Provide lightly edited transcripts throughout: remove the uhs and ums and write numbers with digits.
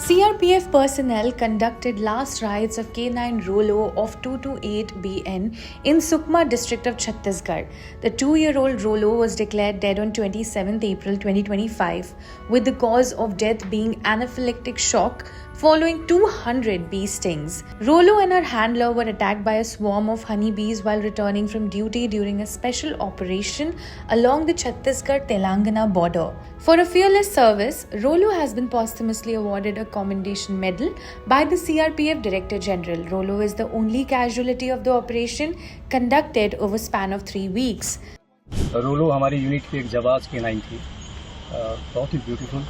CRPF personnel conducted last rites of K9 Rolo of 228BN in Sukma district of Chhattisgarh. The 2-year-old Rolo was declared dead on 27th April 2025, with the cause of death being anaphylactic shock following 200 bee stings. Rolo and her handler were attacked by a swarm of honeybees while returning from duty during a special operation along the Chhattisgarh-Telangana border. For a fearless service, Rolo has been posthumously awarded a Commendation Medal by the CRPF Director General. Rolo is the only casualty of the operation conducted over span of 3 weeks. रोलो हमारी unit की एक जाबाज K9 थी, बहुत ही beautiful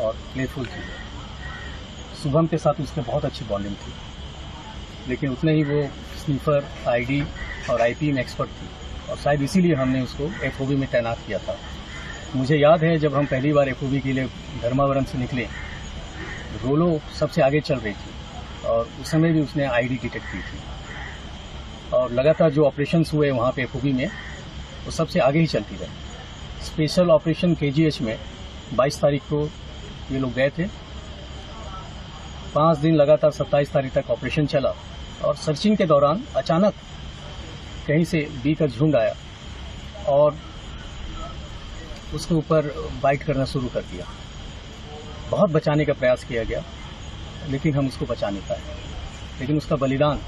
और playful थी। शुभम के साथ उसके बहुत अच्छी बॉन्डिंग थी, लेकिन उतने ही वो स्नीफर, आईडी और आईपी में एक्सपर्ट थी और शायद इसीलिए हमने उसको एफओबी में तैनात किया था। मुझे याद है जब हम पहली बार एफओबी के लिए धर्मावरम से निकले, रोलो सबसे आगे चल रही थी और उस समय भी उसने आईडी डिटेक्ट की थी और लगातार जो ऑपरेशंस हुए वहाँ पे एफओबी में वो सबसे आगे ही चलती रही। स्पेशल ऑपरेशन केजीएच में 22 तारीख को ये लोग गए थे। 5 दिन लगातार 27 तारीख तक ऑपरेशन चला और सर्चिंग के दौरान अचानक कहीं से बी का झुंड आया और उसके ऊपर बाइट करना शुरू कर दिया। बहुत बचाने का प्रयास किया गया, लेकिन हम उसको बचा नहीं पाए। लेकिन उसका बलिदान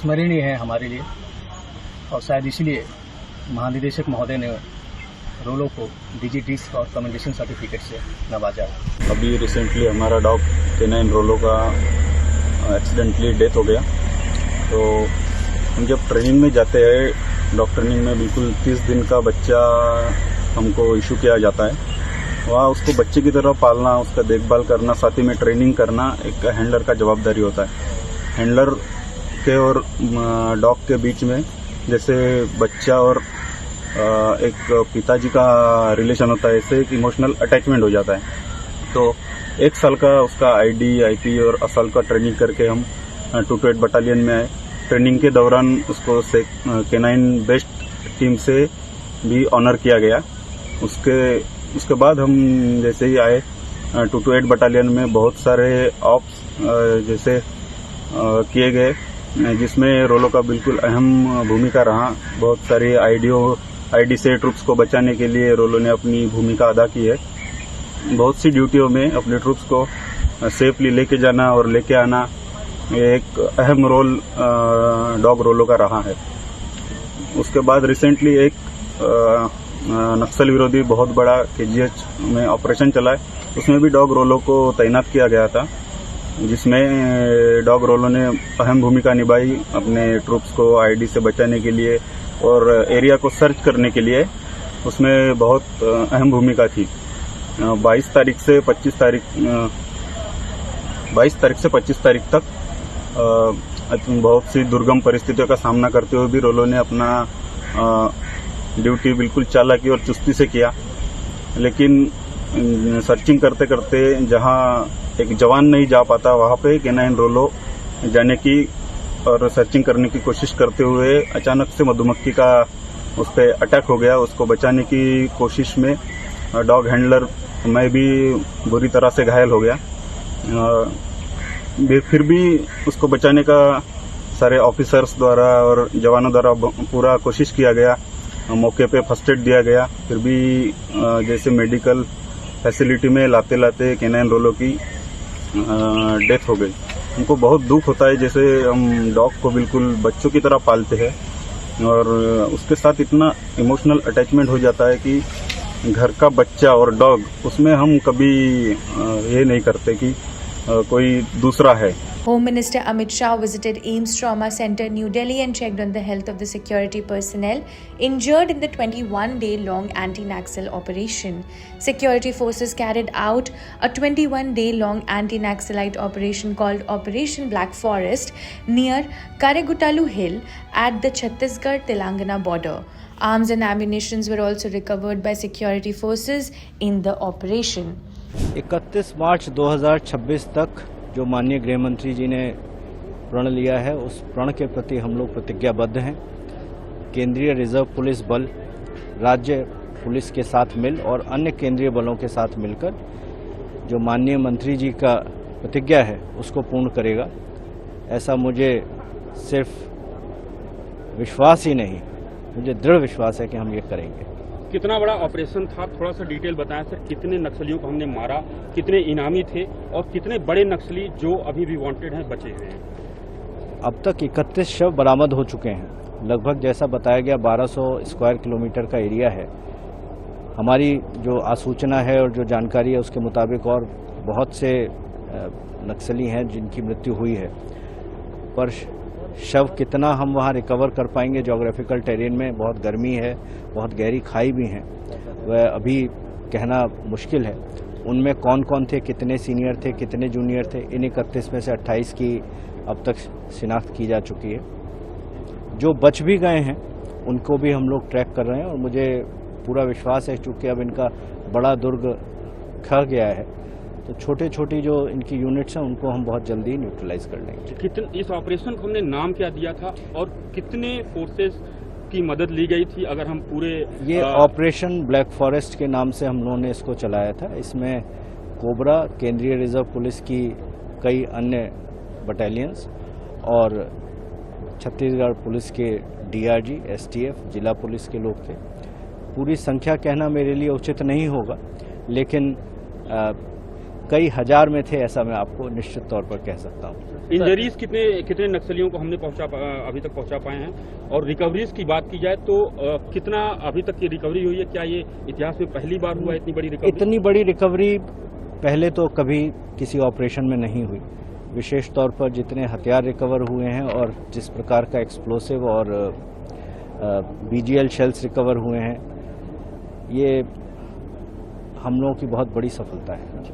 स्मरणीय है हमारे लिए और शायद इसलिए महानिदेशक महोदय ने रोलो को DG-DISC और कमेंडेशन सर्टिफिकेट से नवाजा। अभी रिसेंटली हमारा डॉग K9 रोलो का एक्सीडेंटली डेथ हो गया। तो हम जब ट्रेनिंग में जाते हैं, डॉग ट्रेनिंग में बिल्कुल 30 दिन का बच्चा हमको इशू किया जाता है। वहाँ उसको बच्चे की तरह पालना, उसका देखभाल करना, साथ ही में ट्रेनिंग करना एक हैंडलर का जवाबदारी होता है। हैंडलर के और डॉग के बीच में जैसे बच्चा और एक पिताजी का रिलेशन होता है, ऐसे एक इमोशनल अटैचमेंट हो जाता है। तो 1 साल का उसका आईडी, आईपी और असल का ट्रेनिंग करके हम 228 बटालियन में आए। ट्रेनिंग के दौरान उसको K9 बेस्ट टीम से भी ऑनर किया गया। उसके बाद हम जैसे ही आए 228 बटालियन में बहुत सारे ऑप्स जैसे किए गए, जिसमें रोलो का बिल्कुल अहम भूमिका रहा। बहुत सारी आईडी से ट्रूप्स को बचाने के लिए रोलो ने अपनी भूमिका अदा की है। बहुत सी ड्यूटियों में अपने ट्रूप्स को सेफली लेके जाना और लेके आना एक अहम रोल डॉग रोलो का रहा है। उसके बाद रिसेंटली एक नक्सल विरोधी बहुत बड़ा केजीएच में ऑपरेशन चला है, उसमें भी डॉग रोलो को तैनात किया गया था, जिसमें डॉग रोलो ने अहम भूमिका निभाई अपने ट्रूप्स को आईडी से बचाने के लिए और एरिया को सर्च करने के लिए। उसमें बहुत अहम भूमिका थी। 22 तारीख से 25 तारीख तक बहुत सी दुर्गम परिस्थितियों का सामना करते हुए भी रोलो ने अपना ड्यूटी बिल्कुल चालाकी और चुस्ती से किया। लेकिन सर्चिंग करते करते जहां एक जवान नहीं जा पाता, वहां पे K9 रोलो जाने की और सर्चिंग करने की कोशिश करते हुए अचानक से मधुमक्खी का उस पर अटैक हो गया। उसको बचाने की कोशिश में डॉग हैंडलर मैं भी बुरी तरह से घायल हो गया। फिर भी उसको बचाने का सारे ऑफिसर्स द्वारा और जवानों द्वारा पूरा कोशिश किया गया। मौके पे फर्स्ट एड दिया गया। फिर भी जैसे मेडिकल फैसिलिटी में लाते लाते K9 रोलो की डेथ हो गई। हमको बहुत दुख होता है, जैसे हम डॉग को बिल्कुल बच्चों की तरह पालते हैं और उसके साथ इतना इमोशनल अटैचमेंट हो जाता है कि घर का बच्चा और डॉग, उसमें हम कभी ये नहीं करते कि कोई दूसरा है। Home Minister Amit Shah visited AIIMS Trauma Center, New Delhi and checked on the health of the security personnel injured in the 21-day-long anti-Naxal operation. Security forces carried out a 21-day-long anti-Naxalite operation called Operation Black Forest near Karegutalu Hill at the Chhattisgarh-Telangana border. Arms and ammunitions were also recovered by security forces in the operation. 31 मार्च 2026 तक जो माननीय गृह मंत्री जी ने प्रण लिया है, उस प्रण के प्रति हम लोग प्रतिज्ञाबद्ध हैं। केंद्रीय रिजर्व पुलिस बल, राज्य पुलिस के साथ मिल और अन्य केंद्रीय बलों के साथ मिलकर जो माननीय मंत्री जी का प्रतिज्ञा है उसको पूर्ण करेगा। ऐसा मुझे सिर्फ विश्वास ही नहीं, मुझे दृढ़ विश्वास है कि हम ये करेंगे। कितना बड़ा ऑपरेशन था, थोड़ा सा डिटेल बताएं सर। कितने नक्सलियों को हमने मारा, कितने इनामी थे और कितने बड़े नक्सली जो अभी भी वांटेड हैं बचे हुए हैं? अब तक 31 शव बरामद हो चुके हैं। लगभग जैसा बताया गया 1200 स्क्वायर किलोमीटर का एरिया है। हमारी जो आसूचना है और जो जानकारी है उसके मुताबिक और बहुत से नक्सली हैं जिनकी मृत्यु हुई है, पर शव कितना हम वहाँ रिकवर कर पाएंगे, जोग्राफिकल टेरेन में बहुत गर्मी है, बहुत गहरी खाई भी हैं, वह अभी कहना मुश्किल है। उनमें कौन कौन थे, कितने सीनियर थे, कितने जूनियर थे, इन 31 में से 28 की अब तक शिनाख्त की जा चुकी है। जो बच भी गए हैं उनको भी हम लोग ट्रैक कर रहे हैं और मुझे पूरा विश्वास है चूँकि अब इनका बड़ा दुर्ग खा गया है तो छोटे छोटी जो इनकी यूनिट्स हैं उनको हम बहुत जल्दी न्यूट्रलाइज कर लेंगे। कितने इस ऑपरेशन को हमने नाम क्या दिया था और कितने फोर्सेस की मदद ली गई थी? अगर हम पूरे ये ऑपरेशन ब्लैक फॉरेस्ट के नाम से हम लोगों ने इसको चलाया था। इसमें कोबरा, केंद्रीय रिजर्व पुलिस की कई अन्य बटालियंस और छत्तीसगढ़ पुलिस के डीआरजी, एसटीएफ, जिला पुलिस के लोग थे। पूरी संख्या कहना मेरे लिए उचित नहीं होगा, लेकिन कई हजार में थे, ऐसा मैं आपको निश्चित तौर पर कह सकता हूँ। इंजरीज कितने नक्सलियों को हमने अभी तक पहुंचा पाए हैं? और रिकवरीज की बात की जाए तो कितना अभी तक की रिकवरी हुई है? क्या ये इतिहास में पहली बार हुआ इतनी बड़ी रिकवरी? इतनी बड़ी रिकवरी पहले तो कभी किसी ऑपरेशन में नहीं हुई। विशेष तौर पर जितने हथियार रिकवर हुए हैं और जिस प्रकार का एक्सप्लोसिव और बीजीएल शेल्स रिकवर हुए हैं, ये हम लोगों की बहुत बड़ी सफलता है।